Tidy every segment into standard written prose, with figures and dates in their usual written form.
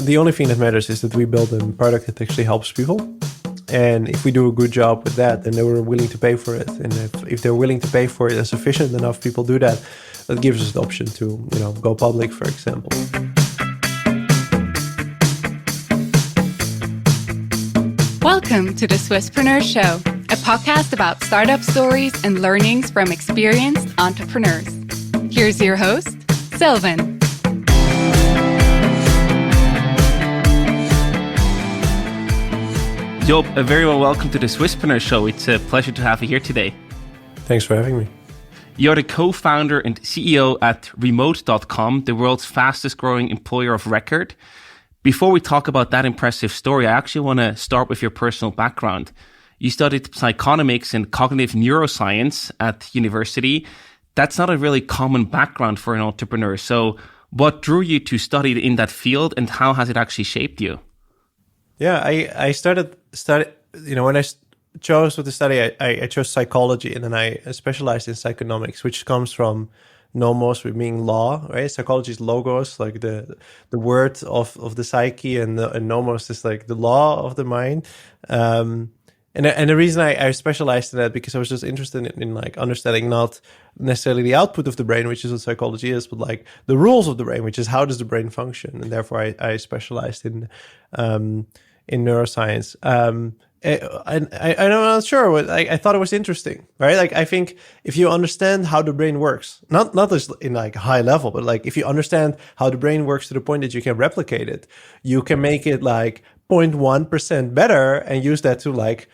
the only thing that matters is that we build a product that actually helps people. And if we do a good job with that, then they were willing to pay for it. And if they're willing to pay for it and sufficient enough people do that, that gives us the option to, go public, for example. Welcome to the Swisspreneur Show, a podcast about startup stories and learnings from experienced entrepreneurs. Here's your host, Sylvan. Job, a very well welcome to the Swisspreneur Show. It's a pleasure to have you here today. Thanks for having me. You're the co-founder and CEO at remote.com, the world's fastest growing employer of record. Before we talk about that impressive story, I actually want to start with your personal background. You studied psychonomics and cognitive neuroscience at university. That's not a really common background for an entrepreneur. So what drew you to study in that field, and how has it actually shaped you? Yeah, I started when I chose what to study, I chose psychology, and then I specialized in psychonomics, which comes from nomos, with meaning law, right? Psychology is logos, like the word of the psyche, and nomos is like the law of the mind. And the reason I specialized in that, because I was just interested in like understanding not necessarily the output of the brain, which is what psychology is, but like the rules of the brain, which is how does the brain function. And therefore I specialized in neuroscience. And I'm not sure what I thought it was interesting, right? Like, I think if you understand how the brain works, not just in like high level, but like if you understand how the brain works to the point that you can replicate it, you can make it like 0.1% better and use that to like,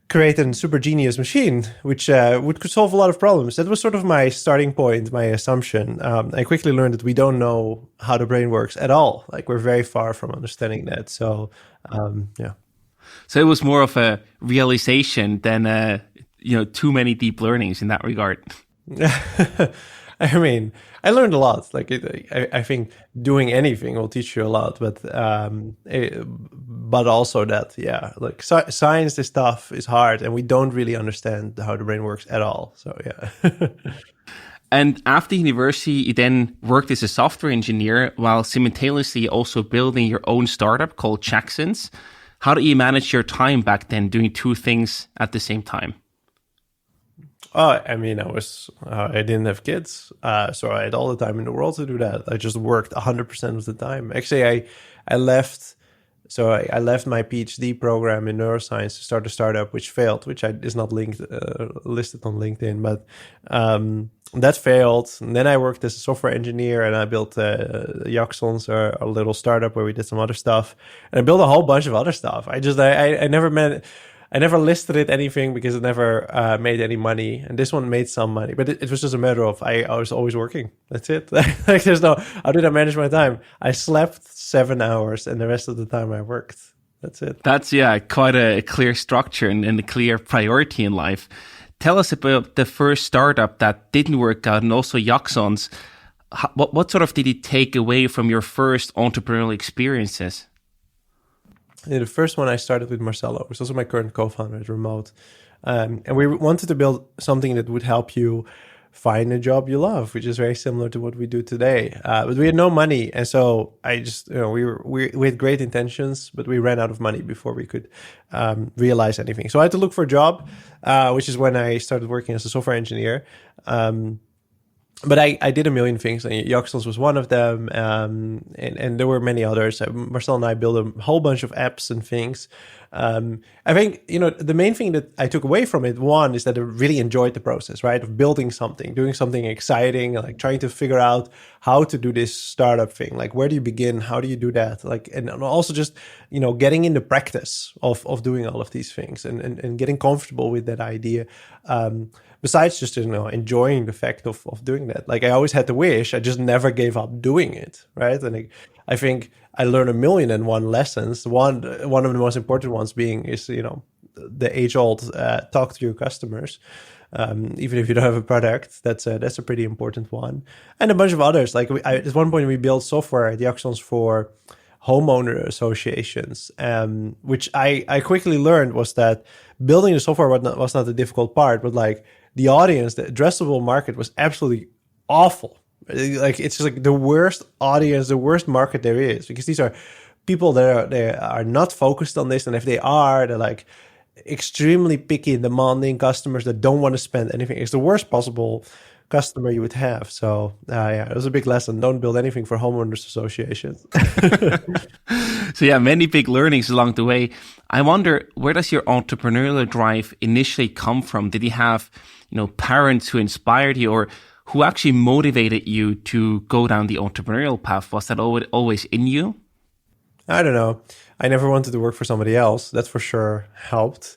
create a super genius machine, which could solve a lot of problems. That was sort of my starting point, my assumption. I quickly learned that we don't know how the brain works at all. Like, we're very far from understanding that. So, yeah. So it was more of a realization than, too many deep learnings in that regard. I mean, I learned a lot. Like, I think doing anything will teach you a lot, but also that, yeah, like science, this stuff is hard, and we don't really understand how the brain works at all. So, yeah. And after university, you then worked as a software engineer while simultaneously also building your own startup called Jackson's. How did you manage your time back then, doing two things at the same time? Oh, I mean, I didn't have kids, so I had all the time in the world to do that. I just worked 100% of the time. Actually, I left my PhD program in neuroscience to start a startup, which failed, which is not listed on LinkedIn, but that failed. And then I worked as a software engineer, and I built Jackson's, a little startup where we did some other stuff, and I built a whole bunch of other stuff. I never listed it anything because it never made any money, and this one made some money. But it was just a matter of I was always working. That's it. Like, there's no, how did I manage my time? I slept 7 hours, and the rest of the time I worked. That's it. That's, quite a clear structure and a clear priority in life. Tell us about the first startup that didn't work out, and also Jackson's. What sort of did it take away from your first entrepreneurial experiences? Yeah, the first one I started with Marcelo, who's also my current co-founder at Remote. And we wanted to build something that would help you find a job you love, which is very similar to what we do today. But we had no money. And so I just, we had great intentions, but we ran out of money before we could realize anything. So I had to look for a job, which is when I started working as a software engineer. But I did a million things. Jackson's was one of them, and there were many others. Marcel and I built a whole bunch of apps and things. I think, the main thing that I took away from it, one, is that I really enjoyed the process, right? Of building something, doing something exciting, like trying to figure out how to do this startup thing. Like, where do you begin? How do you do that? Like, and also just, getting into practice of doing all of these things and getting comfortable with that idea. Besides just, enjoying the fact of doing that. Like, I always had the wish, I just never gave up doing it, right? And I think I learned 1,000,001 lessons. One of the most important ones is, the age-old talk to your customers. Even if you don't have a product, that's a pretty important one. And a bunch of others. Like, at one point we built software at Jackson's for homeowner associations, which I quickly learned was that building the software was not the difficult part, but like the audience, the addressable market was absolutely awful. Like it's just like the worst audience, the worst market there is, because these are people that they are not focused on this, and if they are, they're like extremely picky and demanding customers that don't want to spend anything. It's the worst possible customer you would have. So yeah, it was a big lesson. Don't build anything for homeowners associations. So yeah, many big learnings along the way. I wonder, where does your entrepreneurial drive initially come from? Did you have, parents who inspired you, or who actually motivated you to go down the entrepreneurial path? Was that always in you? I don't know. I never wanted to work for somebody else. That for sure helped.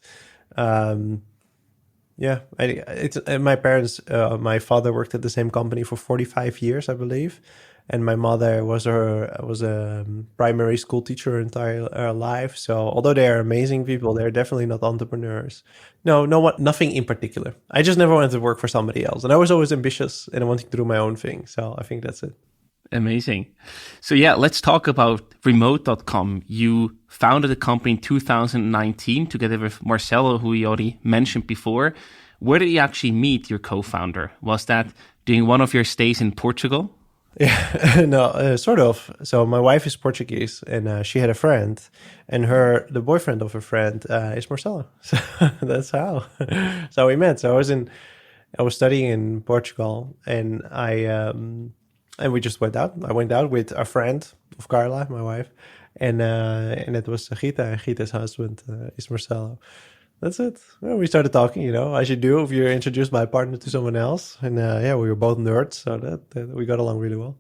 Yeah, my parents, my father worked at the same company for 45 years, I believe. And my mother was a primary school teacher her entire life. So although they are amazing people, they're definitely not entrepreneurs. Nothing in particular. I just never wanted to work for somebody else. And I was always ambitious and wanting to do my own thing. So I think that's it. Amazing. So yeah, let's talk about remote.com. You founded the company in 2019 together with Marcelo, who we already mentioned before. Where did you actually meet your co-founder? Was that during one of your stays in Portugal? Yeah, no, sort of. So my wife is Portuguese, and she had a friend, and the boyfriend of her friend is Marcelo. So that's how. So we met. So I was studying in Portugal, and and we just went out. I went out with a friend of Carla, my wife, and it was Gita, and Gita's husband is Marcelo. That's it. Well, we started talking, as you do if you're introduced by a partner to someone else. And yeah, we were both nerds, so that we got along really well.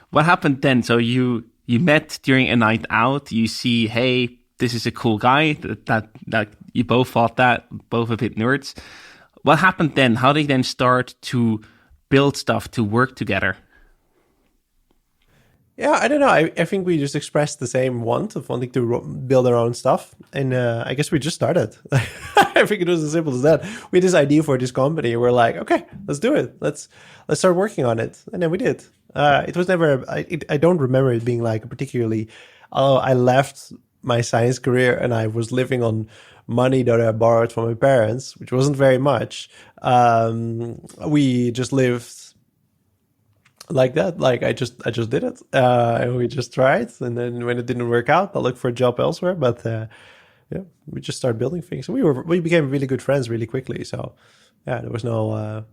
What happened then? So you met during a night out. You see, hey, this is a cool guy. That you both thought that, both a bit nerds. What happened then? How did you then start to build stuff, to work together? Yeah, I don't know. I think we just expressed the same want of wanting to build our own stuff. And I guess we just started. I think it was as simple as that. We had this idea for this company. We're like, okay, let's do it. Let's start working on it. And then we did. It was never, I don't remember it being like particularly, I left my science career and I was living on money that I borrowed from my parents, which wasn't very much. We just lived like that. Like I just did it, and we just tried, and then when it didn't work out, I looked for a job elsewhere. But yeah, we just started building things. So we became really good friends really quickly. So yeah, there was no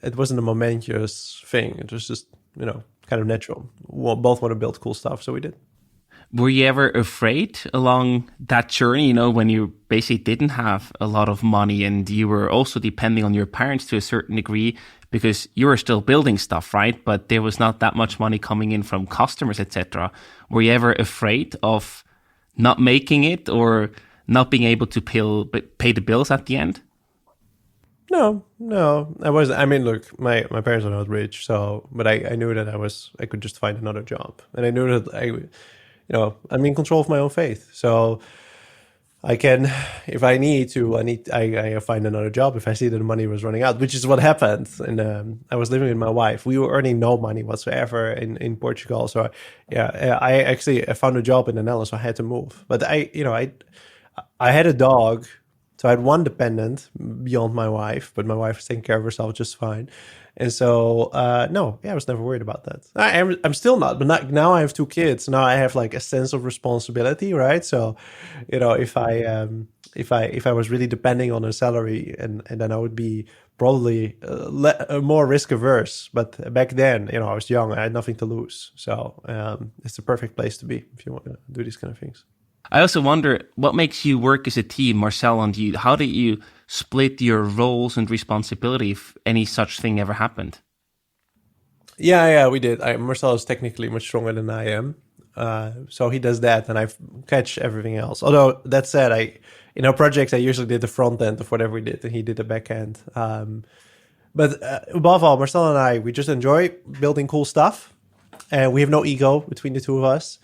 it wasn't a momentous thing. It was just kind of natural. We both want to build cool stuff, so we did. Were you ever afraid along that journey, when you basically didn't have a lot of money and you were also depending on your parents to a certain degree, because you were still building stuff, right? But there was not that much money coming in from customers, etc. Were you ever afraid of not making it or not being able to pay the bills at the end? No, I wasn't. I mean, look, my parents are not rich, but I knew that I could just find another job, and I knew that I'm in control of my own fate. So I can, if I need to, I find another job if I see that the money was running out, which is what happened. And I was living with my wife. We were earning no money whatsoever in Portugal. So yeah, I found a job in the Netherlands, so I had to move. But I had a dog. So I had one dependent beyond my wife, but my wife was taking care of herself just fine. And so, no, I was never worried about that. I'm still not, but now I have two kids. Now I have like a sense of responsibility, right? So, if I was really depending on a salary, and then I would be probably more risk averse. But back then, I was young, I had nothing to lose. So it's the perfect place to be if you want to do these kind of things. I also wonder, what makes you work as a team, Marcel and you? How did you split your roles and responsibility if any such thing ever happened? Yeah, we did. Marcel is technically much stronger than I am. So he does that, and I catch everything else. Although, that said, in our projects, I usually did the front end of whatever we did, and he did the back end. But above all, Marcel and we just enjoy building cool stuff, and we have no ego between the two of us.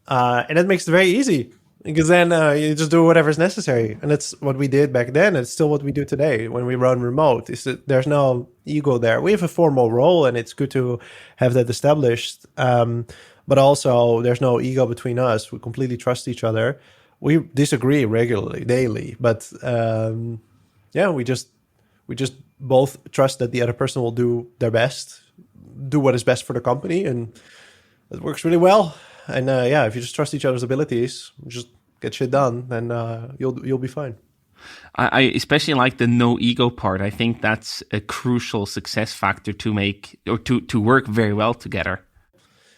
And that makes it very easy, because then you just do whatever's necessary. And that's what we did back then. It's still what we do today when we run remote. Is that there's no ego there. We have a formal role, and it's good to have that established. But also, there's no ego between us. We completely trust each other. We disagree regularly, daily. But yeah, we just both trust that the other person will do their best do what is best for the company, and it works really well. And if you just trust each other's abilities, just get shit done, then you'll be fine. I especially like the no ego part. I think that's a crucial success factor to make or to work very well together.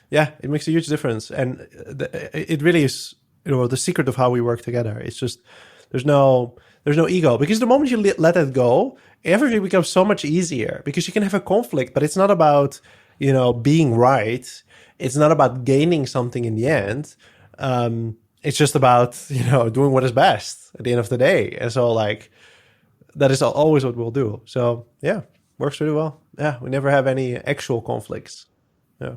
Yeah, it makes a huge difference, and it really is. The secret of how we work together. It's just there's no ego, because the moment you let it go, everything becomes so much easier, because you can have a conflict, but it's not about being right. It's not about gaining something in the end. It's just about doing what is best at the end of the day. And so that is always what we'll do. So yeah, works really well. Yeah, we never have any actual conflicts. Yeah.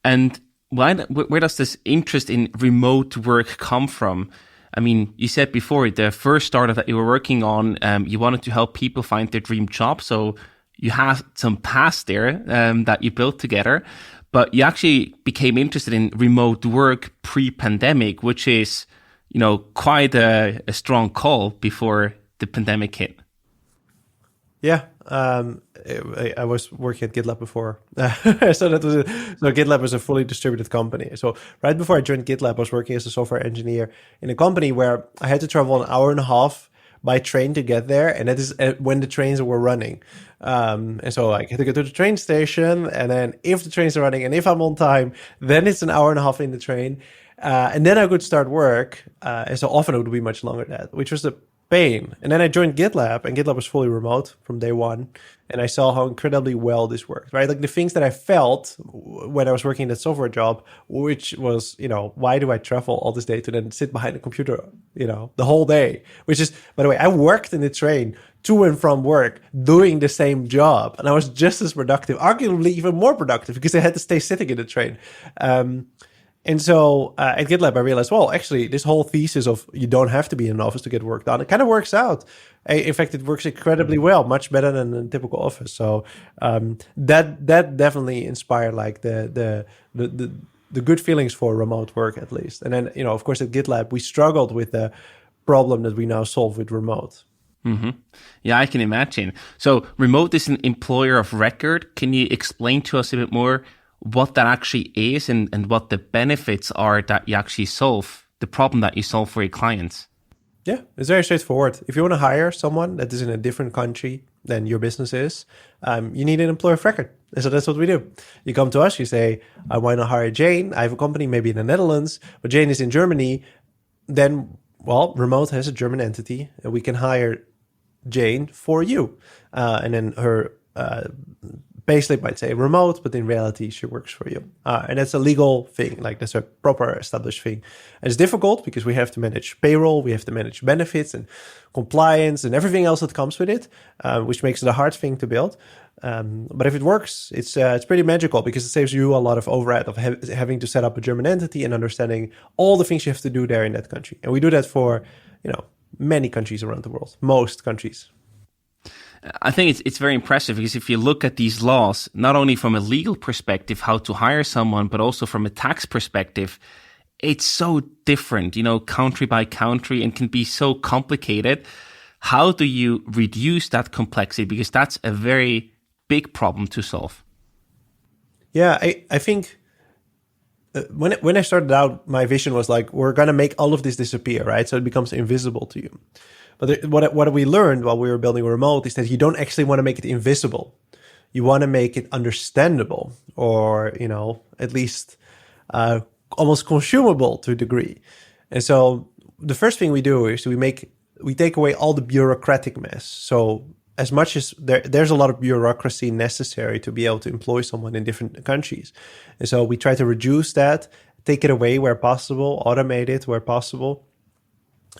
And where does this interest in remote work come from? I mean, you said before, the first startup that you were working on, you wanted to help people find their dream job. So you had some past there that you built together, but you actually became interested in remote work pre-pandemic, which is, quite a strong call before the pandemic hit. Yeah, I was working at GitLab before, so GitLab was a fully distributed company. So right before I joined GitLab, I was working as a software engineer in a company where I had to travel an hour and a half by train to get there, and that is when the trains were running. And so I had to go to the train station, and then if the trains are running and if I'm on time, then it's an hour and a half in the train, and then I could start work. And so often it would be much longer than that, which was the pain. And then I joined GitLab, and GitLab was fully remote from day one. And I saw how incredibly well this worked, right? Like the things that I felt when I was working that software job, which was, why do I travel all this day to then sit behind a computer, the whole day? Which is, by the way, I worked in the train to and from work doing the same job. And I was just as productive, arguably even more productive, because I had to stay sitting in the train. And so at GitLab, I realized, well, actually, this whole thesis of you don't have to be in an office to get work done, it kind of works out. In fact, it works incredibly well, much better than a typical office. So that definitely inspired the good feelings for remote work, at least. And then, of course, at GitLab, we struggled with the problem that we now solve with remote. Mm-hmm. Yeah, I can imagine. So remote is an employer of record. Can you explain to us a bit more what that actually is and what the benefits are that you actually solve, the problem that you solve for your clients? Yeah, it's very straightforward. If you want to hire someone that is in a different country than your business is, you need an employer of record. And so that's what we do. You come to us, you say, I want to hire Jane. I have a company maybe in the Netherlands, but Jane is in Germany. Then, Remote has a German entity, and we can hire Jane for you. And then her payslip might say remote, but in reality, she works for you. And that's a legal thing, that's a proper established thing. And it's difficult because we have to manage payroll, we have to manage benefits and compliance and everything else that comes with it, which makes it a hard thing to build. But if it works, it's pretty magical, because it saves you a lot of overhead of having to set up a German entity and understanding all the things you have to do there in that country. And we do that for, many countries around the world, most countries. I think it's very impressive, because if you look at these laws, not only from a legal perspective, how to hire someone, but also from a tax perspective, it's so different, country by country, and can be so complicated. How do you reduce that complexity? Because that's a very big problem to solve. Yeah, I think when I started out, my vision was we're going to make all of this disappear, right? So it becomes invisible to you. But what we learned while we were building remote is that you don't actually want to make it invisible. You want to make it understandable, or, at least almost consumable to a degree. And so the first thing we do is we take away all the bureaucratic mess. So as much as there's a lot of bureaucracy necessary to be able to employ someone in different countries. And so we try to reduce that, take it away where possible, automate it where possible.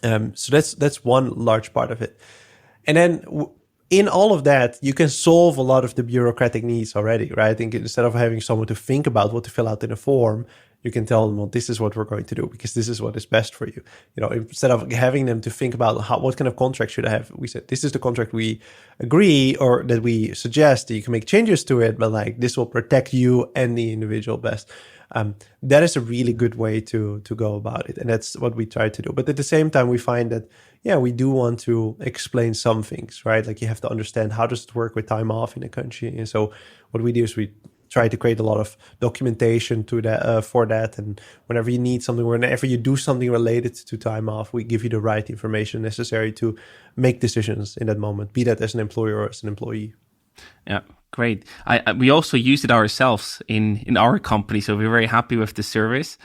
So that's one large part of it. And then in all of that, you can solve a lot of the bureaucratic needs already, right? I think instead of having someone to think about what to fill out in a form, you can tell them, well, this is what we're going to do because this is what is best for you. Instead of having them to think about what kind of contract should I have, we said, this is the contract we agree or that we suggest that you can make changes to it, but this will protect you and the individual best. That is a really good way to go about it. And that's what we try to do. But at the same time, we find that, yeah, we do want to explain some things, right? Like you have to understand how does it work with time off in a country. And so what we do is we try to create a lot of documentation to that for that. And whenever you need something, whenever you do something related to time off, we give you the right information necessary to make decisions in that moment, be that as an employer or as an employee. Yeah, great. We also use it ourselves in our company, so we're very happy with the service.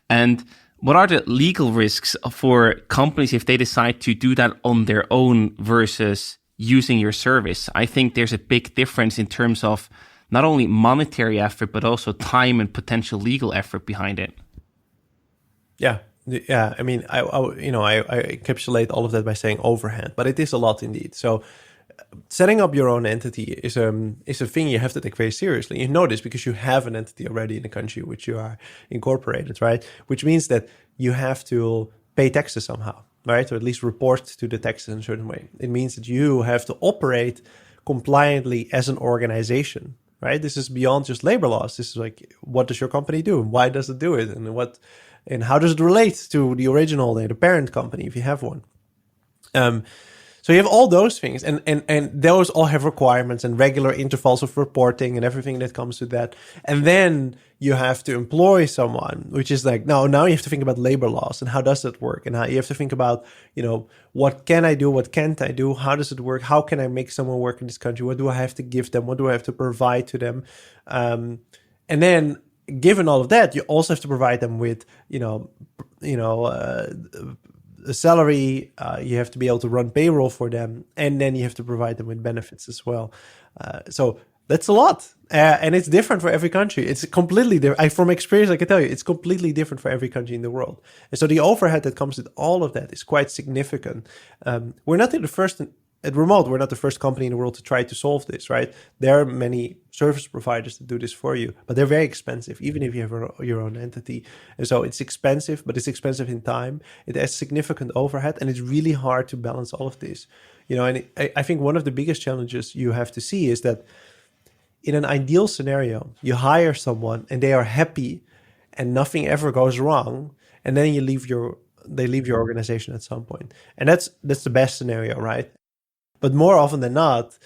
And what are the legal risks for companies if they decide to do that on their own versus using your service? I think there's a big difference in terms of not only monetary effort, but also time and potential legal effort behind it. Yeah. I mean, I encapsulate all of that by saying overhead, but it is a lot indeed. So setting up your own entity is a thing you have to take very seriously. You know this because you have an entity already in the country which you are incorporated, right? Which means that you have to pay taxes somehow, right? Or at least report to the taxes in a certain way. It means that you have to operate compliantly as an organization, right? This is beyond just labor laws. This is like, what does your company do? Why does it do it? And how does it relate to the original, the parent company, if you have one? So you have all those things, and those all have requirements and regular intervals of reporting and everything that comes with that. And then you have to employ someone, which is like, now you have to think about labor laws and how does that work? And how you have to think about, what can I do? What can't I do? How does it work? How can I make someone work in this country? What do I have to give them? What do I have to provide to them? And then given all of that, you also have to provide them with, a salary, you have to be able to run payroll for them, and then you have to provide them with benefits as well. So that's a lot, and it's different for every country. It's completely different. From experience, I can tell you, it's completely different for every country in the world. And so the overhead that comes with all of that is quite significant. We're not the first at Remote. We're not the first company in the world to try to solve this, right? There are many service providers that do this for you, but they're very expensive, even if you have your own entity. And so it's expensive, but it's expensive in time. It has significant overhead, and it's really hard to balance all of this. And I think one of the biggest challenges you have to see is that in an ideal scenario, you hire someone and they are happy and nothing ever goes wrong, and then they leave your organization at some point. And that's the best scenario, right? But more often than not,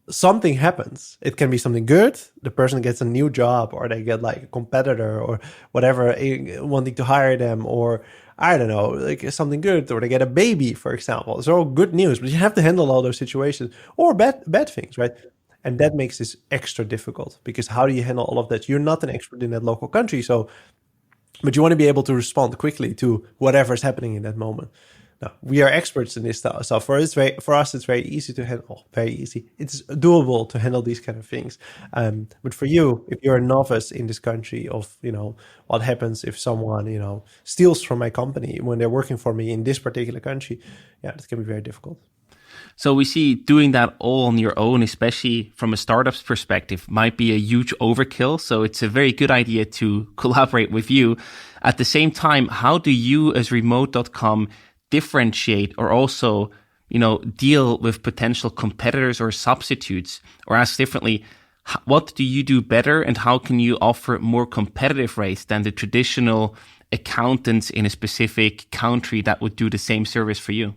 something happens. It can be something good. The person gets a new job, or they get like a competitor or whatever wanting to hire them, or I don't know, like something good, or they get a baby, for example. It's all good news, but you have to handle all those situations, or bad things, right? And that makes this extra difficult, because how do you handle all of that? You're not an expert in that local country, but you want to be able to respond quickly to whatever's happening in that moment. Now, we are experts in this stuff. So for us, it's very easy to handle. Very easy. It's doable to handle these kind of things. But for you, if you're a novice in this country, of what happens if someone steals from my company when they're working for me in this particular country, yeah, that can be very difficult. So we see doing that all on your own, especially from a startup's perspective, might be a huge overkill. So it's a very good idea to collaborate with you. At the same time, how do you as Remote.com differentiate, or also, deal with potential competitors or substitutes? Or asked differently, what do you do better, and how can you offer more competitive rates than the traditional accountants in a specific country that would do the same service for you?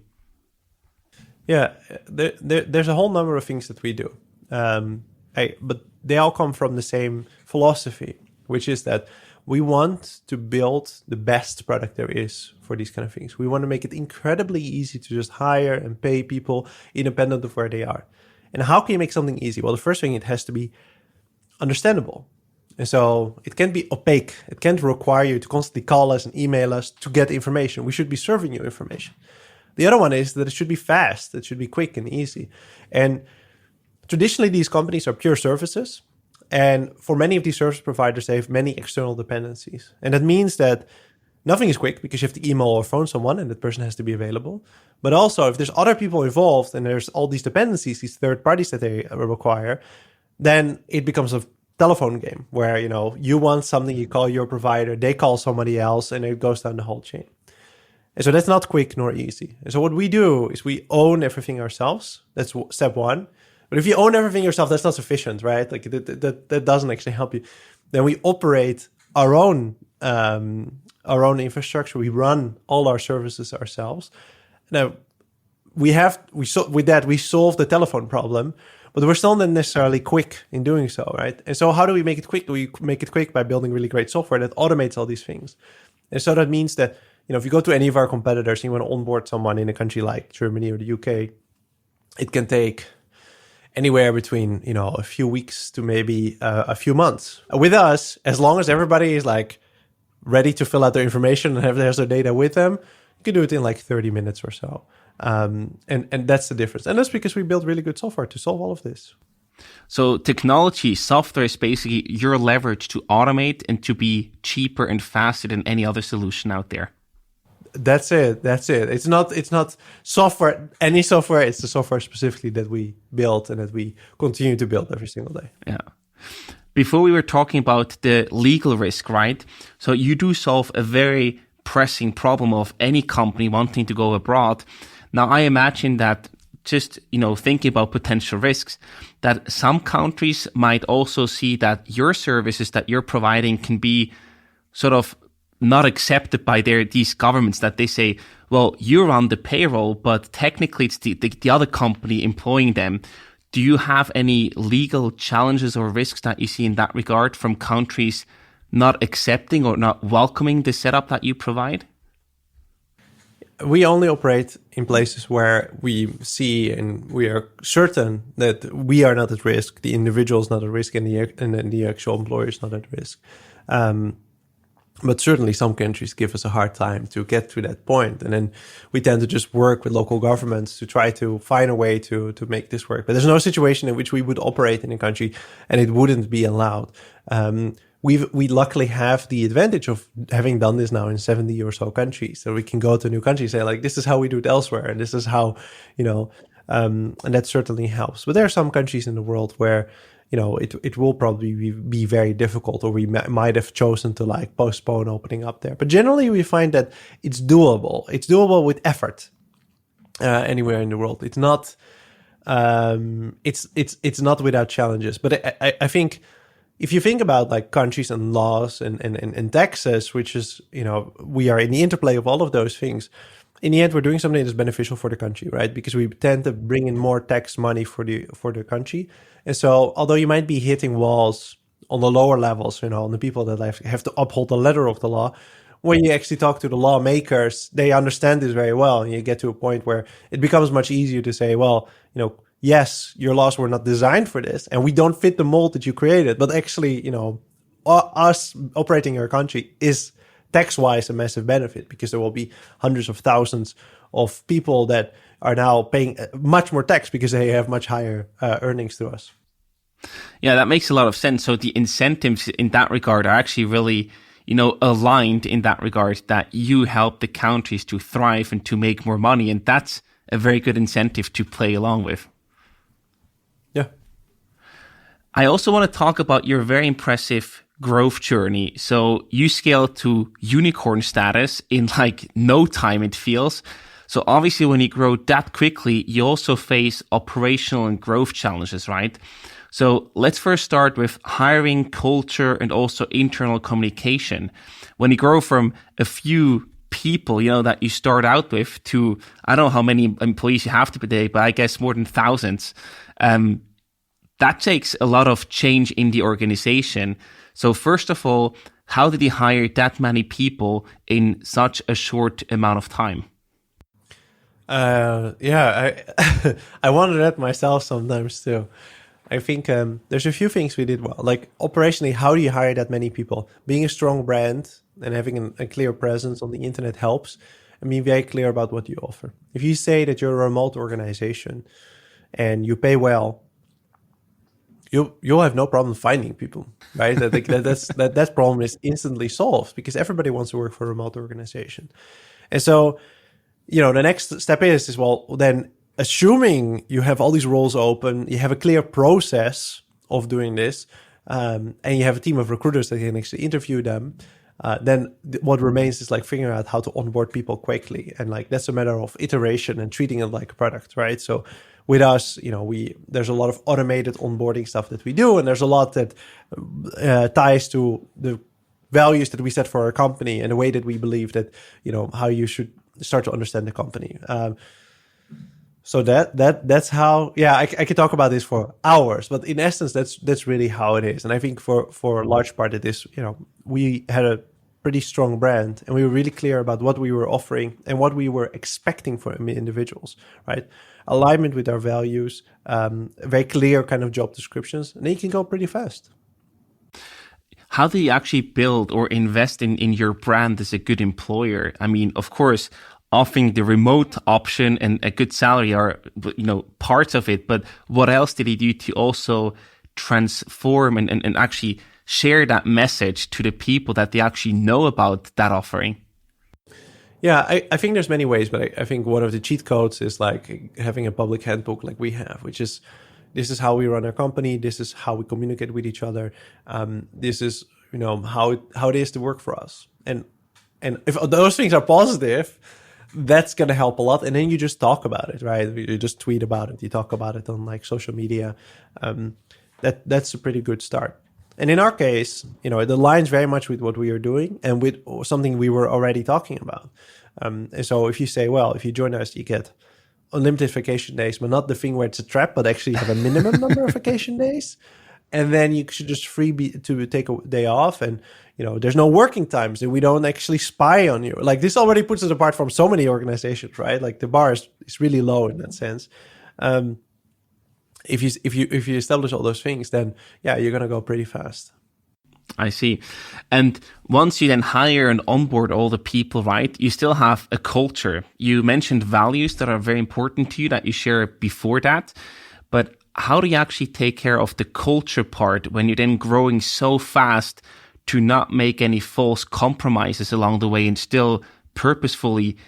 Yeah, there's a whole number of things that we do, but they all come from the same philosophy, which is that we want to build the best product there is for these kind of things. We want to make it incredibly easy to just hire and pay people independent of where they are. And how can you make something easy? Well, the first thing, it has to be understandable. And so it can't be opaque. It can't require you to constantly call us and email us to get information. We should be serving you information. The other one is that it should be fast. It should be quick and easy. And traditionally, these companies are pure services. And for many of these service providers, they have many external dependencies. And that means that nothing is quick, because you have to email or phone someone and that person has to be available. But also, if there's other people involved and there's all these dependencies, these third parties that they require, then it becomes a telephone game where, you want something, you call your provider, they call somebody else, and it goes down the whole chain. And so that's not quick nor easy. And so what we do is we own everything ourselves. That's step one. But if you own everything yourself, that's not sufficient, right? Like that doesn't actually help you. Then we operate our own infrastructure. We run all our services ourselves. Now, with that we solve the telephone problem, but we're still not necessarily quick in doing so, right? And so how do we make it quick? We make it quick by building really great software that automates all these things. And so that means that, if you go to any of our competitors and you want to onboard someone in a country like Germany or the UK, it can take anywhere between, a few weeks to maybe a few months. With us, as long as everybody is like ready to fill out their information and has their data with them, you can do it in like 30 minutes or so. And that's the difference. And that's because we build really good software to solve all of this. So technology, software is basically your leverage to automate and to be cheaper and faster than any other solution out there. That's it. It's not software, any software. It's the software specifically that we build and that we continue to build every single day. Yeah. Before we were talking about the legal risk, right? So you do solve a very pressing problem of any company wanting to go abroad. Now, I imagine that just, thinking about potential risks, that some countries might also see that your services that you're providing can be sort of not accepted by these governments, that they say, well, you're on the payroll, but technically it's the other company employing them. Do you have any legal challenges or risks that you see in that regard from countries not accepting or not welcoming the setup that you provide? We only operate in places where we see and we are certain that we are not at risk, the individual is not at risk, and the actual employer is not at risk. But certainly some countries give us a hard time to get to that point. And then we tend to just work with local governments to try to find a way to make this work. But there's no situation in which we would operate in a country and it wouldn't be allowed. We luckily have the advantage of having done this now in 70 or so countries. So we can go to a new country and say, like, this is how we do it elsewhere. And this is how, and that certainly helps. But there are some countries in the world where, it will probably be very difficult, or we might have chosen to like postpone opening up there. But generally we find that it's doable. It's doable with effort anywhere in the world. It's not, it's not without challenges. But I think, if you think about like countries and laws and taxes, which is, we are in the interplay of all of those things, in the end, we're doing something that's beneficial for the country, right? Because we tend to bring in more tax money for the country. And so although you might be hitting walls on the lower levels, on the people that have to uphold the letter of the law, when you actually talk to the lawmakers, they understand this very well. And you get to a point where it becomes much easier to say, well, yes, your laws were not designed for this, and we don't fit the mold that you created. But actually, us operating our country is tax-wise a massive benefit, because there will be hundreds of thousands of people that are now paying much more tax because they have much higher earnings to us. Yeah, that makes a lot of sense. So the incentives in that regard are actually really, aligned in that regard, that you help the countries to thrive and to make more money. And that's a very good incentive to play along with. Yeah. I also want to talk about your very impressive growth journey. So you scaled to unicorn status in like no time, it feels. So obviously when you grow that quickly, you also face operational and growth challenges, right? So let's first start with hiring, culture, and also internal communication. When you grow from a few people, that you start out with to, I don't know how many employees you have today, but I guess more than thousands. That takes a lot of change in the organization. So first of all, how did you hire that many people in such a short amount of time? I I wonder that myself sometimes too. I think there's a few things we did well. Like operationally, how do you hire that many people? Being a strong brand and having a clear presence on the internet helps. And being very clear about what you offer. If you say that you're a remote organization and you pay well, you'll have no problem finding people, right? That problem is instantly solved because everybody wants to work for a remote organization. And so, the next step is well, then assuming you have all these roles open, you have a clear process of doing this, and you have a team of recruiters that can actually interview them, then what remains is like figuring out how to onboard people quickly. And like, that's a matter of iteration and treating it like a product, right? So with us, there's a lot of automated onboarding stuff that we do, and there's a lot that ties to the values that we set for our company and the way that we believe that, how you should start to understand the company. So that's how. Yeah, I could talk about this for hours, but in essence, that's really how it is. And I think for a large part of this, we had a pretty strong brand, and we were really clear about what we were offering and what we were expecting from individuals, right? Alignment with our values, very clear kind of job descriptions, and then you can go pretty fast. How do you actually build or invest in your brand as a good employer? I mean, of course, offering the remote option and a good salary are, parts of it, but what else did he do to also transform and actually share that message to the people that they actually know about that offering? Yeah, I think there's many ways, but I think one of the cheat codes is like having a public handbook like we have, which is, this is how we run our company. This is how we communicate with each other. This is, how it is to work for us. And if those things are positive, that's going to help a lot. And then you just talk about it, right? You just tweet about it. You talk about it on like social media. That's a pretty good start. And in our case, it aligns very much with what we are doing and with something we were already talking about. And so if you say, well, if you join us, you get unlimited vacation days, but not the thing where it's a trap, but actually have a minimum number of vacation days. And then you should just to take a day off, and there's no working times, and we don't actually spy on you. Like, this already puts us apart from so many organizations, right? Like, the bar is really low in that sense. If you establish all those things, then yeah, you're gonna go pretty fast. I see. And once you then hire and onboard all the people, right, you still have a culture. You mentioned values that are very important to you that you share before that, but how do you actually take care of the culture part when you're then growing so fast to not make any false compromises along the way and still purposefully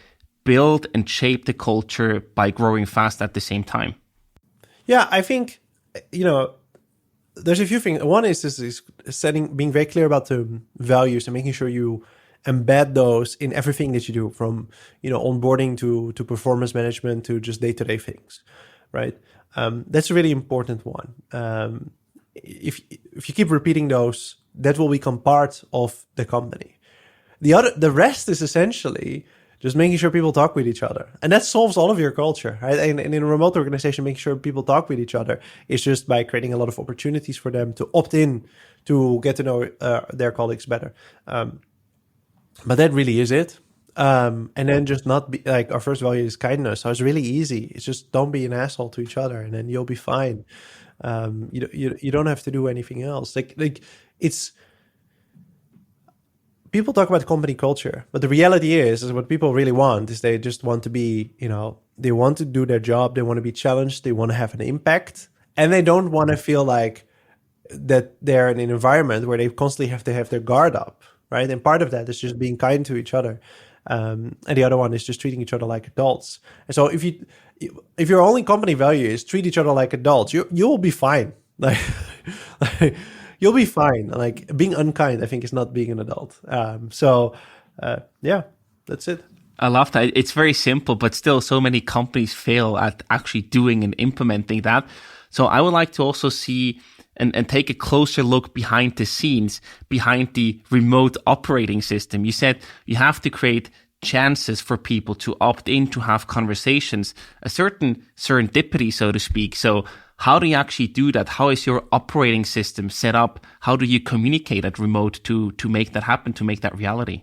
build and shape the culture by growing fast at the same time? Yeah, I think, there's a few things. One is being very clear about the values and making sure you embed those in everything that you do, from, onboarding to performance management to just day-to-day things, right? That's a really important one. If you keep repeating those, that will become part of the company. The rest is essentially just making sure people talk with each other. And that solves all of your culture, right? And in a remote organization, making sure people talk with each other is just by creating a lot of opportunities for them to opt in to get to know their colleagues better. But that really is it. And then just not be like, our first value is kindness. So it's really easy. It's just don't be an asshole to each other, and then you'll be fine. You don't have to do anything else. Like it's, people talk about company culture, but the reality is what people really want is they just want to be, they want to do their job. They want to be challenged. They want to have an impact, and they don't want to feel like that they're in an environment where they constantly have to have their guard up, right? And part of that is just being kind to each other. And the other one is just treating each other like adults. And so if your only company value is treat each other like adults, you'll be fine. Like you'll be fine. Like, being unkind, I think, is not being an adult. Yeah, that's it. I love that. It's very simple, but still so many companies fail at actually doing and implementing that. So I would like to also see and take a closer look behind the scenes, behind the remote operating system. You said you have to create chances for people to opt in, to have conversations, a certain serendipity, so to speak. So how do you actually do that? How is your operating system set up? How do you communicate at remote to make that happen, to make that reality?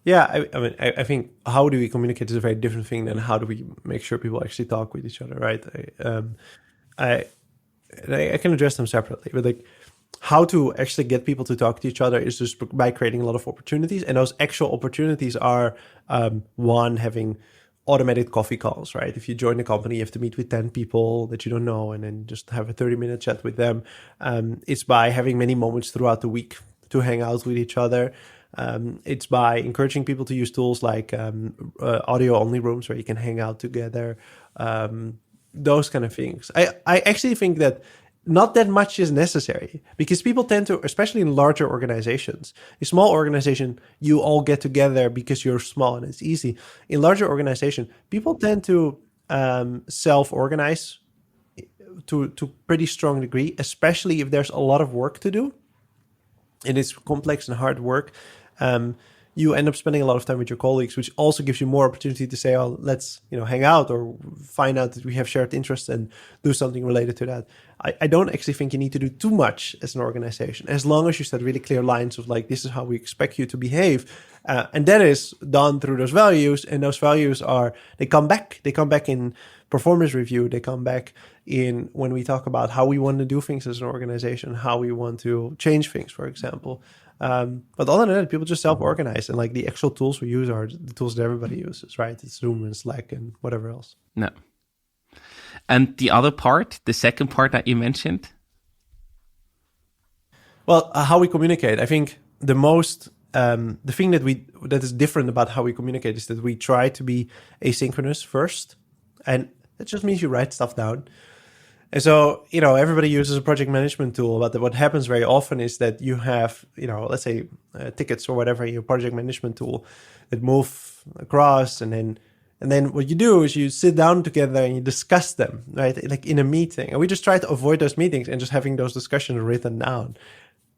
Yeah, I think how do we communicate is a very different thing than how do we make sure people actually talk with each other, right? I can address them separately, but like, how to actually get people to talk to each other is just by creating a lot of opportunities. And those actual opportunities are, one, having automated coffee calls, right? If you join the company, you have to meet with 10 people that you don't know and then just have a 30-minute chat with them. It's by having many moments throughout the week to hang out with each other. It's by encouraging people to use tools like audio-only rooms where you can hang out together. Those kind of things. I actually think that not that much is necessary, because people tend to, especially in larger organizations, a small organization, you all get together because you're small and it's easy. In larger organization, people tend to self-organize to pretty strong degree, especially if there's a lot of work to do. and it's complex and hard work, you end up spending a lot of time with your colleagues, which also gives you more opportunity to say, oh, let's, hang out or find out that we have shared interests and do something related to that. I don't actually think you need to do too much as an organization, as long as you set really clear lines of like, this is how we expect you to behave. And that is done through those values. And those values they come back in performance review. They come back in when we talk about how we want to do things as an organization, how we want to change things, for example. But other than that, people just self-organize, and like the actual tools we use are the tools that everybody uses, right? It's Zoom and Slack and whatever else. No. And the other part, the second part that you mentioned? Well, how we communicate. I think the thing that is different about how we communicate is that we try to be asynchronous first, and that just means you write stuff down. And so, everybody uses a project management tool, but what happens very often is that you have, let's say tickets or whatever in your project management tool that move across, and then what you do is you sit down together and you discuss them, right? Like in a meeting. And we just try to avoid those meetings and just having those discussions written down.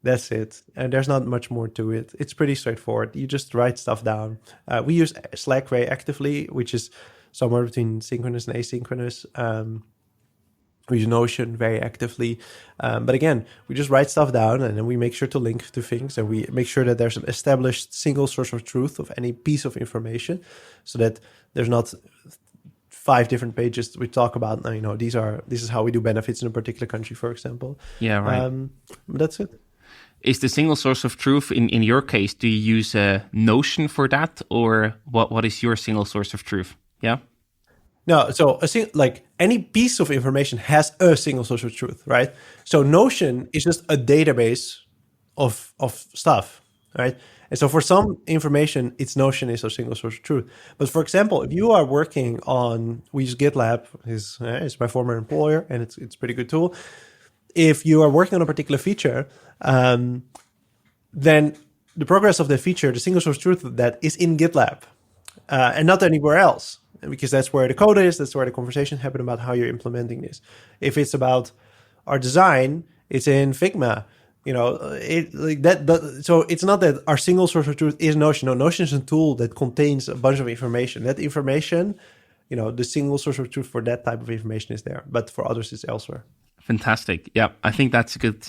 That's it. And there's not much more to it. It's pretty straightforward. You just write stuff down. We use Slack very actively, which is somewhere between synchronous and asynchronous. We use Notion very actively. But again, we just write stuff down, and then we make sure to link to things, and we make sure that there's an established single source of truth of any piece of information, so that there's not 5 different pages we talk about. This is how we do benefits in a particular country, for example. Yeah, right. But that's it. Is the single source of truth, in your case, do you use a Notion for that, or what is your single source of truth? Yeah? No, so any piece of information has a single source of truth, right? So Notion is just a database of stuff, right? And so for some information, Notion is a single source of truth. But for example, if you are working on, we use GitLab, is my former employer, and it's a pretty good tool. If you are working on a particular feature, then the progress of that feature, the single source of truth of that is in GitLab, and not anywhere else. Because that's where the code is, that's where the conversation happened about how you're implementing this. If it's about our design, it's in Figma. So it's not that our single source of truth is Notion. No, Notion is a tool that contains a bunch of information. That information, the single source of truth for that type of information is there, but for others it's elsewhere. Fantastic. Yeah, I think that's a good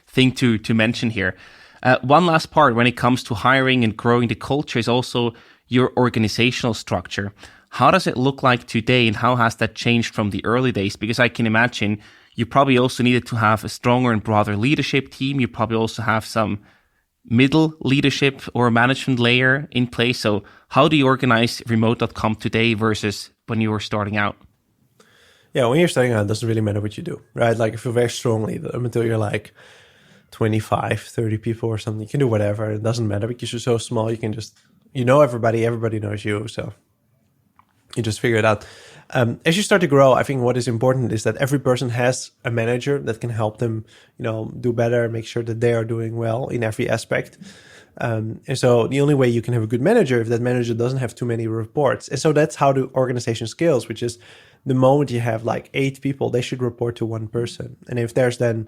thing to mention here. One last part when it comes to hiring and growing the culture is also your organizational structure. How does it look like today, and how has that changed from the early days? Because I can imagine you probably also needed to have a stronger and broader leadership team. You probably also have some middle leadership or management layer in place. So how do you organize remote.com today versus when you were starting out? Yeah, when you're starting out, it doesn't really matter what you do, right? Like if you're very strong leader, until you're like 25, 30 people or something, you can do whatever. It doesn't matter because you're so small. You can just, everybody knows you. So you just figure it out. As you start to grow, I think what is important is that every person has a manager that can help them, do better, make sure that they are doing well in every aspect. And so the only way you can have a good manager if that manager doesn't have too many reports. And so that's how the organization scales, which is the moment you have like 8 people, they should report to one person. And if there's then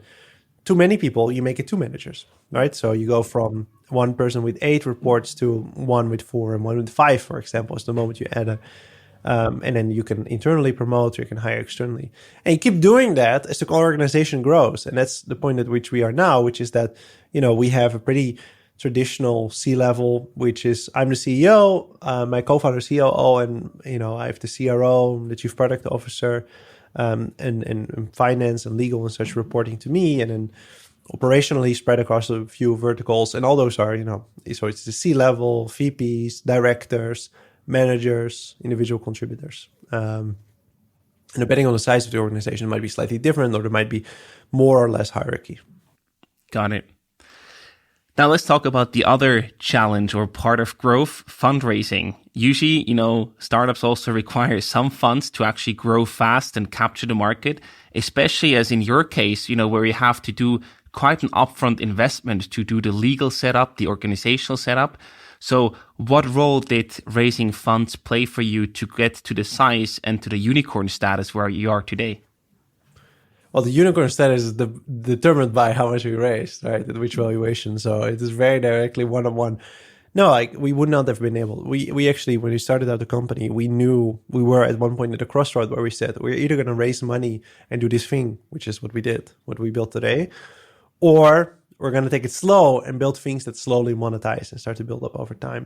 too many people, you make it 2 managers, right? So you go from one person with 8 reports to one with 4 and one with 5, for example, is the moment you add and then you can internally promote or you can hire externally. And you keep doing that as the organization grows. And that's the point at which we are now, which is that, we have a pretty traditional C-level, which is I'm the CEO, my co-founder is COO, and, I have the CRO, the chief product officer, and finance and legal and such reporting to me. And then operationally spread across a few verticals. And all those are, so it's the C-level, VPs, directors, managers, individual contributors. And depending on the size of the organization, it might be slightly different, or there might be more or less hierarchy. Got it. Now let's talk about the other challenge or part of growth, fundraising. Usually, startups also require some funds to actually grow fast and capture the market, especially as in your case, where you have to do quite an upfront investment to do the legal setup, the organizational setup. So what role did raising funds play for you to get to the size and to the unicorn status where you are today? well, the unicorn status is determined by how much we raised, right? At which valuation. So it is very directly one-on-one. No, like we would not have been able. We actually, when we started out the company, we knew we were at one point at a crossroad where we said we're either going to raise money and do this thing, which is what we did, what we built today, or we're going to take it slow and build things that slowly monetize and start to build up over time.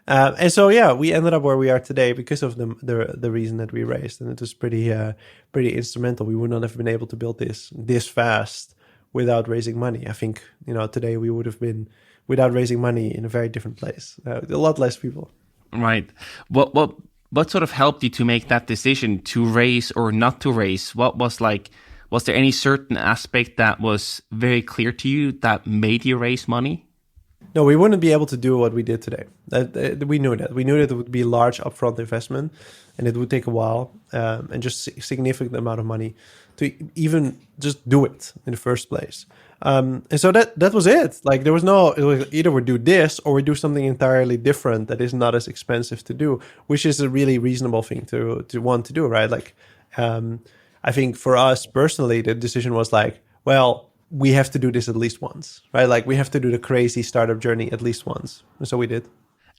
And so, yeah, we ended up where we are today because of the reason that we raised, and it was pretty instrumental. We would not have been able to build this fast without raising money. I think today we would have been without raising money in a very different place. A lot less people. Right. What sort of helped you to make that decision to raise or not to raise? Was there any certain aspect that was very clear to you that made you raise money? No, we wouldn't be able to do what we did today. We knew that. We knew that it would be a large upfront investment, and it would take a while, and just significant amount of money to even just do it in the first place. And so that was it. Like there was it was either we do this or we do something entirely different that is not as expensive to do, which is a really reasonable thing to want to do, right? Like, I think for us personally, the decision was like, well, we have to do this at least once, right? Like we have to do the crazy startup journey at least once. And so we did.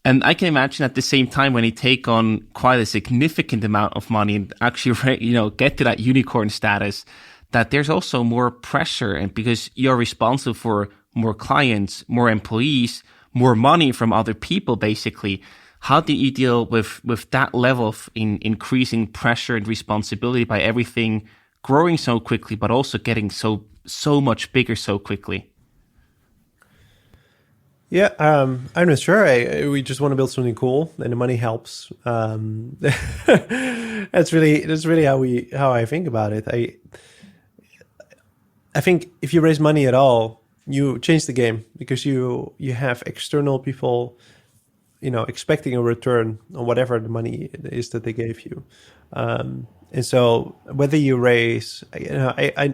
And I can imagine at the same time when you take on quite a significant amount of money and actually, get to that unicorn status, that there's also more pressure, and because you're responsible for more clients, more employees, more money from other people, basically. How do you deal with that level of increasing pressure and responsibility by everything growing so quickly, but also getting so much bigger so quickly? Yeah, I'm not sure. We just want to build something cool, and the money helps. That's really how I think about it. I think if you raise money at all, you change the game because you have external people, expecting a return on whatever the money is that they gave you. And so whether you raise, I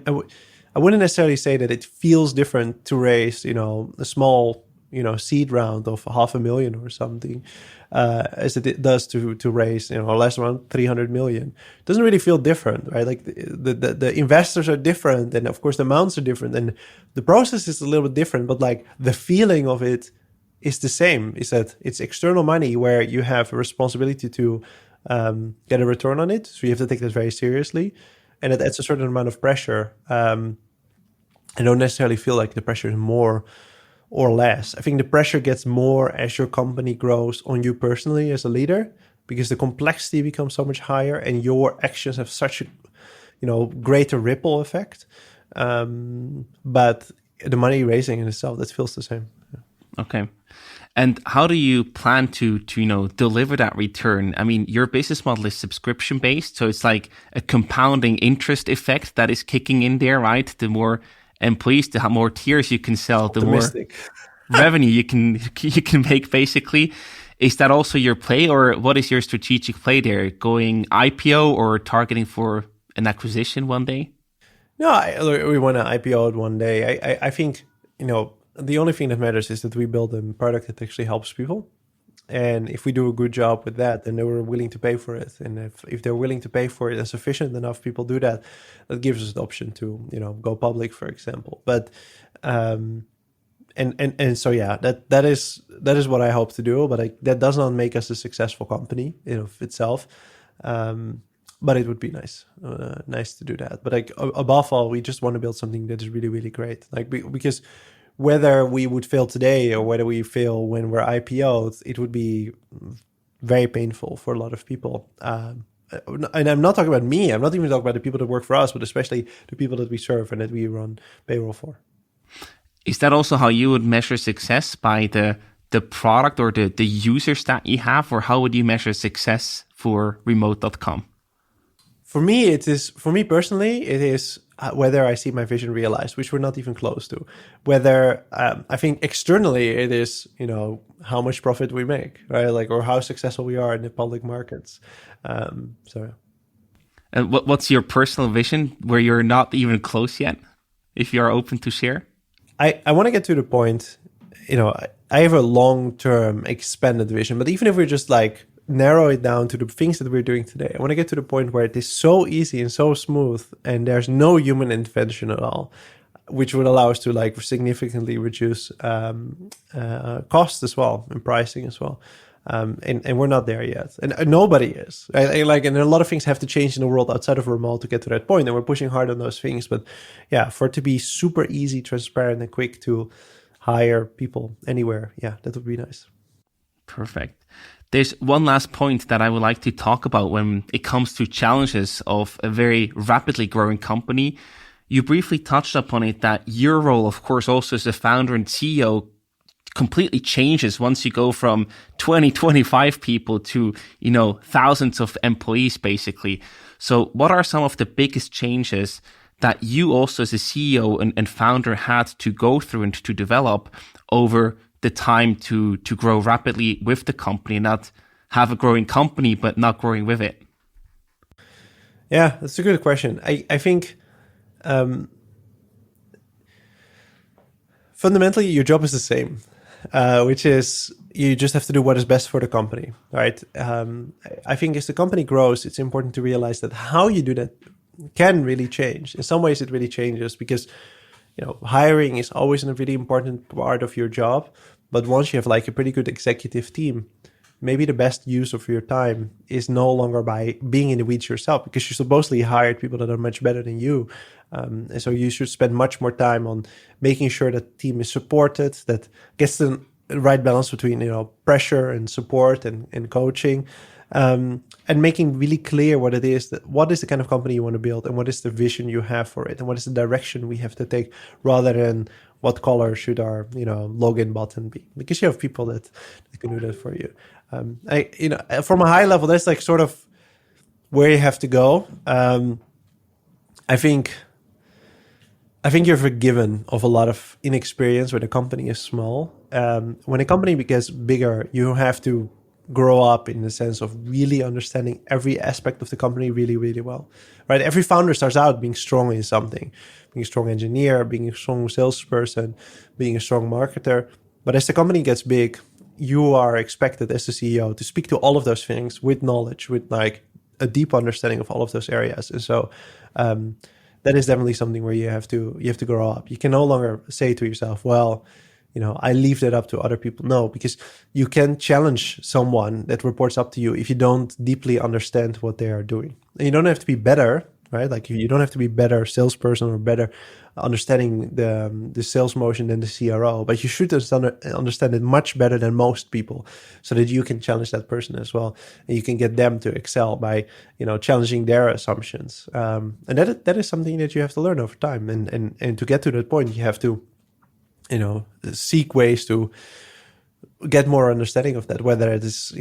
wouldn't necessarily say that it feels different to raise, a small, seed round of 500,000 or something, as it does to raise, less around 300 million. It doesn't really feel different, right? Like the investors are different, and of course the amounts are different, and the process is a little bit different, but like the feeling of it is the same. Is that it's external money where you have a responsibility to get a return on it, so you have to take that very seriously, and it adds a certain amount of pressure. I don't necessarily feel like the pressure is more or less. I think the pressure gets more as your company grows on you personally as a leader, because the complexity becomes so much higher and your actions have such a greater ripple effect. But the money raising in itself, that feels the same. Okay. And how do you plan to deliver that return? I mean, your business model is subscription based, so it's like a compounding interest effect that is kicking in there, right? The more employees, the more tiers you can sell, the more revenue you can make, basically. Is that also your play, or what is your strategic play there? Going IPO or targeting for an acquisition one day? No, we want to IPO it one day. I think, the only thing that matters is that we build a product that actually helps people. And if we do a good job with that, then they were willing to pay for it. And if they're willing to pay for it and sufficient enough people do that, that gives us the option to, go public, for example. But and so yeah, that is what I hope to do. But that does not make us a successful company in of itself. But it would be nice to do that. But above all, we just want to build something that is really, really great. Because whether we would fail today or whether we fail when we're IPO'd, it would be very painful for a lot of people. And I'm not talking about me. I'm not even talking about the people that work for us, but especially the people that we serve and that we run payroll for. Is that also how you would measure success, by the product or the users that you have? Or how would you measure success for remote.com? For me personally, it is whether I see my vision realized, which we're not even close to. Whether I think externally it is, how much profit we make, right? Or how successful we are in the public markets. So. And what's your personal vision where you're not even close yet, if you're open to share? I want to get to the point, I have a long-term expanded vision, but even if we're just narrow it down to the things that we're doing today. I want to get to the point where it is so easy and so smooth and there's no human intervention at all, which would allow us to like significantly reduce costs as well and pricing as well. And we're not there yet, and nobody is. And a lot of things have to change in the world outside of remote to get to that point, and we're pushing hard on those things. But yeah, for it to be super easy, transparent, and quick to hire people anywhere, yeah, that would be nice. Perfect. There's one last point that I would like to talk about when it comes to challenges of a very rapidly growing company. You briefly touched upon it, that your role, of course, also as a founder and CEO completely changes once you go from 20, 25 people to, thousands of employees, basically. So what are some of the biggest changes that you also as a CEO and founder had to go through and to develop over the time to grow rapidly with the company, not have a growing company, but not growing with it? Yeah, that's a good question. I think fundamentally your job is the same. Which is you just have to do what is best for the company, right? I think as the company grows, it's important to realize that how you do that can really change. In some ways, it really changes because, hiring is always a really important part of your job. But once you have like a pretty good executive team, maybe the best use of your time is no longer by being in the weeds yourself, because you supposedly hired people that are much better than you. And so you should spend much more time on making sure that the team is supported, that gets the right balance between, pressure and support and coaching, and making really clear what it is, what is the kind of company you want to build and what is the vision you have for it and what is the direction we have to take, rather than what color should our, login button be, because you have people that can do that for you. From a high level, that's like sort of where you have to go. I think you're forgiven of a lot of inexperience when a company is small. When a company gets bigger, you have to grow up in the sense of really understanding every aspect of the company really, really well, right? Every founder starts out being strong in something, being a strong engineer, being a strong salesperson, being a strong marketer. But as the company gets big, you are expected as the CEO to speak to all of those things with knowledge, with like a deep understanding of all of those areas. And so that is definitely something where you have to grow up. You can no longer say to yourself, well, I leave that up to other people. No, because you can challenge someone that reports up to you if you don't deeply understand what they are doing. And you don't have to be better, right? Like you don't have to be better salesperson or better understanding the sales motion than the CRO, but you should understand it much better than most people, so that you can challenge that person as well, and you can get them to excel by challenging their assumptions. And that is something that you have to learn over time, and to get to that point, you have to seek ways to get more understanding of that, whether it is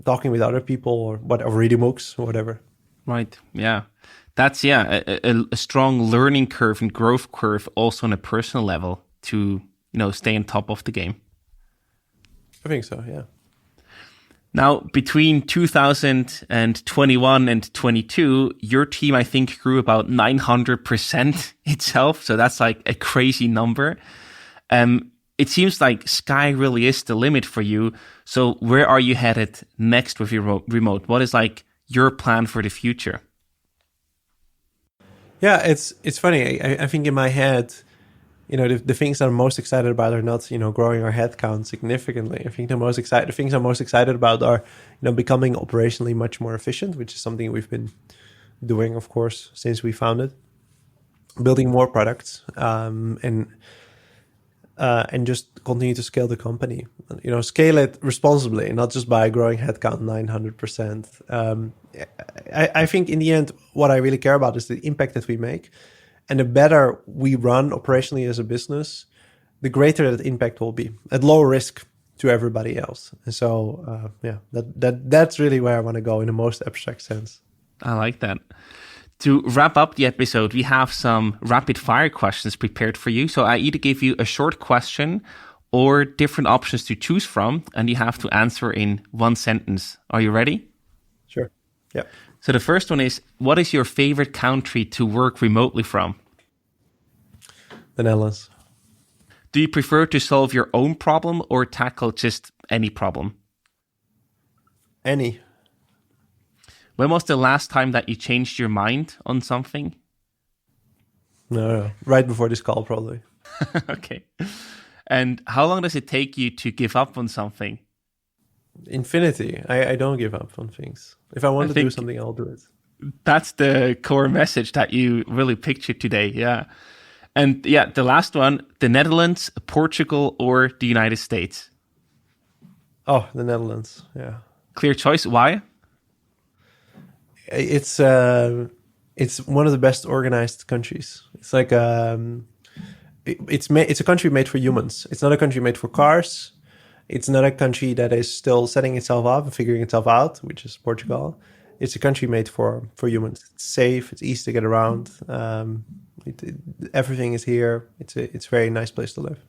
talking with other people or reading books or whatever. Right. Yeah. That's a strong learning curve and growth curve also on a personal level to stay on top of the game. I think so, yeah. Now, between 2021 and 22, your team, I think, grew about 900% itself. So that's like a crazy number. It seems like sky really is the limit for you. So where are you headed next with your remote? What is like your plan for the future? Yeah, it's funny. I think in my head, the things I'm most excited about are not, growing our headcount significantly. I think the things I'm most excited about are, becoming operationally much more efficient, which is something we've been doing, of course, since we founded. Building more products, and just continue to scale the company. Scale it responsibly, not just by growing headcount 900%. I think in the end, what I really care about is the impact that we make. And the better we run operationally as a business, the greater that impact will be at low risk to everybody else. And so, that's really where I want to go in the most abstract sense. I like that. To wrap up the episode, we have some rapid fire questions prepared for you. So I either give you a short question or different options to choose from, and you have to answer in one sentence. Are you ready? Sure. Yeah. So the first one is, what is your favorite country to work remotely from? The Netherlands. Do you prefer to solve your own problem or tackle just any problem? Any. When was the last time that you changed your mind on something? No. Right before this call, probably. Okay. And how long does it take you to give up on something? Infinity. I don't give up on things. If I want to do something, I'll do it. That's the core message that you really pictured today. Yeah. And yeah, the last one, the Netherlands, Portugal, or the United States? Oh, the Netherlands. Yeah. Clear choice. Why? It's one of the best organized countries. It's like it's a country made for humans. It's not a country made for cars. It's not a country that is still setting itself up and figuring itself out, which is Portugal. It's a country made for humans. It's safe. It's easy to get around. Everything is here. It's a very nice place to live.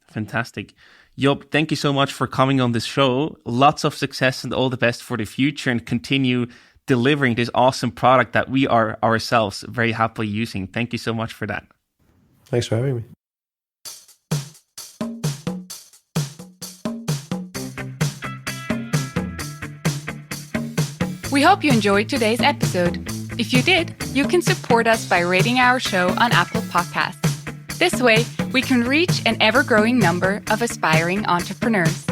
Fantastic. Job, thank you so much for coming on this show. Lots of success and all the best for the future, and continue delivering this awesome product that we are ourselves very happily using. Thank you so much for that. Thanks for having me. We hope you enjoyed today's episode. If you did, you can support us by rating our show on Apple Podcasts. This way, we can reach an ever-growing number of aspiring entrepreneurs.